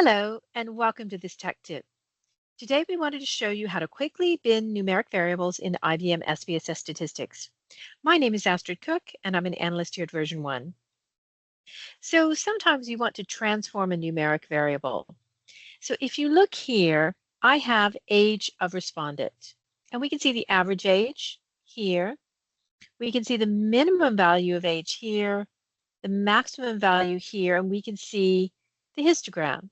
Hello, and welcome to this tech tip. Today we wanted to show you how to quickly bin numeric variables in IBM SPSS Statistics. My name is Astrid Cook, and I'm an analyst here at version 1. So sometimes you want to transform a numeric variable. So if you look here, I have age of respondent, and we can see the average age here. We can see the minimum value of age here, the maximum value here, and we can see the histogram.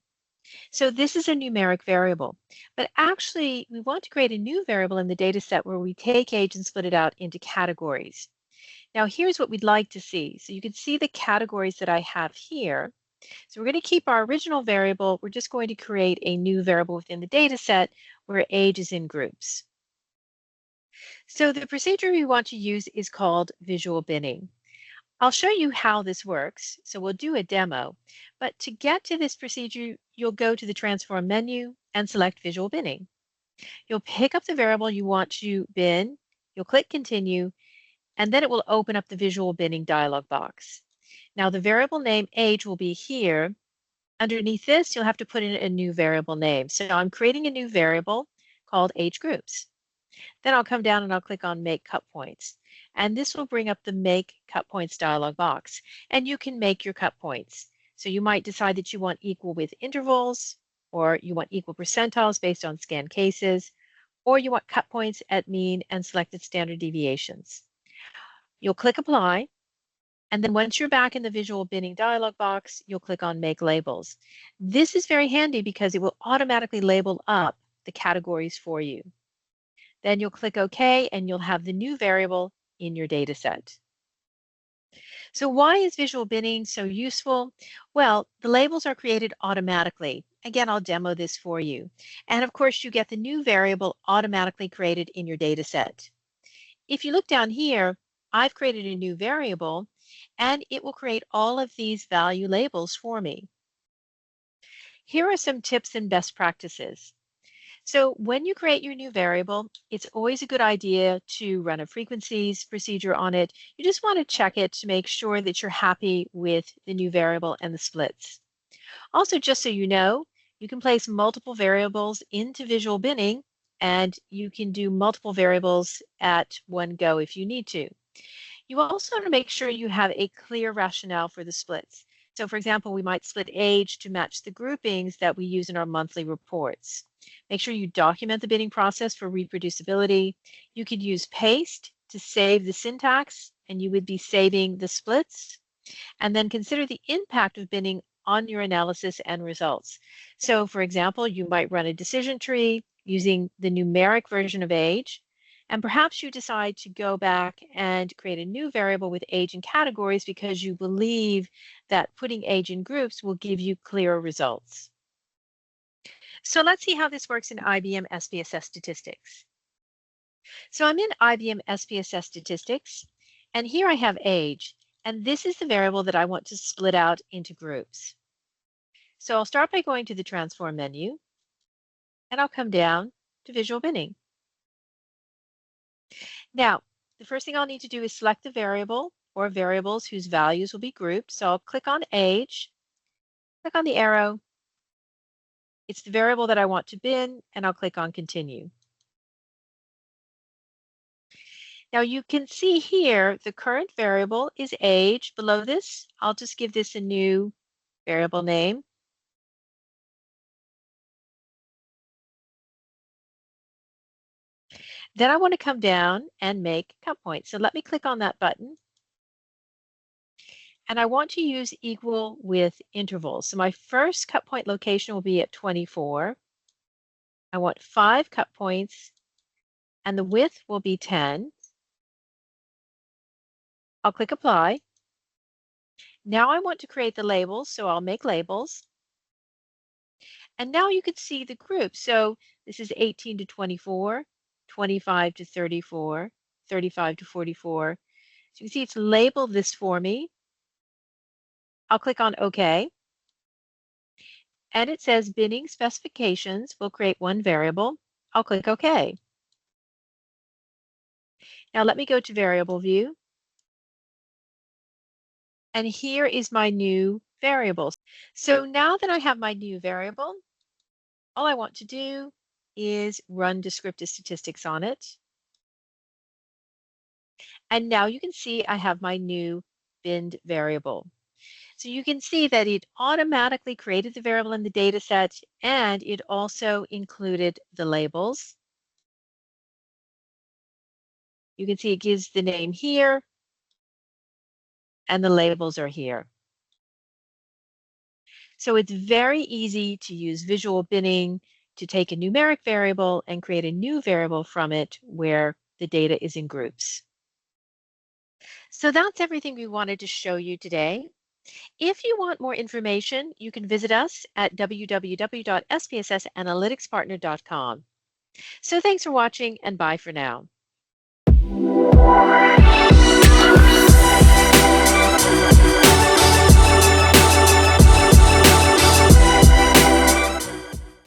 So this is a numeric variable, but actually we want to create a new variable in the data set where we take age and split it out into categories. Now here's what we'd like to see. So you can see the categories that I have here. So we're going to keep our original variable. We're just going to create a new variable within the data set where age is in groups. So the procedure we want to use is called visual binning. I'll show you how this works, so we'll do a demo. But to get to this procedure, you'll go to the Transform menu and select Visual Binning. You'll pick up the variable you want to bin, you'll click Continue, and then it will open up the Visual Binning dialog box. Now the variable name age will be here. Underneath this, you'll have to put in a new variable name. So I'm creating a new variable called age groups. Then I'll come down and I'll click on Make Cut Points. And this will bring up the Make Cut Points dialog box. And you can make your cut points. So you might decide that you want equal with intervals, or you want equal percentiles based on scanned cases, or you want cut points at mean and selected standard deviations. You'll click Apply. And then once you're back in the Visual Binning dialog box, you'll click on Make Labels. This is very handy because it will automatically label up the categories for you. Then you'll click OK, and you'll have the new variable in your data set. So why is visual binning so useful? Well, the labels are created automatically. Again, I'll demo this for you. And of course, you get the new variable automatically created in your data set. If you look down here, I've created a new variable, and it will create all of these value labels for me. Here are some tips and best practices. So when you create your new variable, it's always a good idea to run a frequencies procedure on it. You just want to check it to make sure that you're happy with the new variable and the splits. Also, just so you know, you can place multiple variables into visual binning, and you can do multiple variables at one go if you need to. You also want to make sure you have a clear rationale for the splits. So for example, we might split age to match the groupings that we use in our monthly reports. Make sure you document the binning process for reproducibility. You could use paste to save the syntax, and you would be saving the splits. And then consider the impact of binning on your analysis and results. So for example, you might run a decision tree using the numeric version of age, and perhaps you decide to go back and create a new variable with age and categories because you believe that putting age in groups will give you clearer results. So let's see how this works in IBM SPSS Statistics. So I'm in IBM SPSS Statistics, and here I have age, and this is the variable that I want to split out into groups. So I'll start by going to the Transform menu, and I'll come down to Visual Binning. Now, the first thing I'll need to do is select the variable or variables whose values will be grouped. So I'll click on age, click on the arrow. It's the variable that I want to bin, and I'll click on Continue. Now you can see here the current variable is age. Below this, I'll just give this a new variable name. Then I want to come down and make cut points. So let me click on that button. And I want to use equal with intervals. So my first cut point location will be at 24. I want 5 cut points, and the width will be 10. I'll click Apply. Now I want to create the labels, so I'll make labels. And now you can see the group. So this is 18 to 24, 25 to 34, 35 to 44. So you can see it's labeled this for me. I'll click on OK. And it says binning specifications will create one variable. I'll click OK. Now let me go to variable view. And here is my new variables. So now that I have my new variable, all I want to do is run descriptive statistics on it. And now you can see I have my new binned variable. So you can see that it automatically created the variable in the data set and it also included the labels. You can see it gives the name here and the labels are here. So it's very easy to use visual binning to take a numeric variable and create a new variable from it where the data is in groups. So that's everything we wanted to show you today. If you want more information, you can visit us at www.spssanalyticspartner.com. So thanks for watching and bye for now.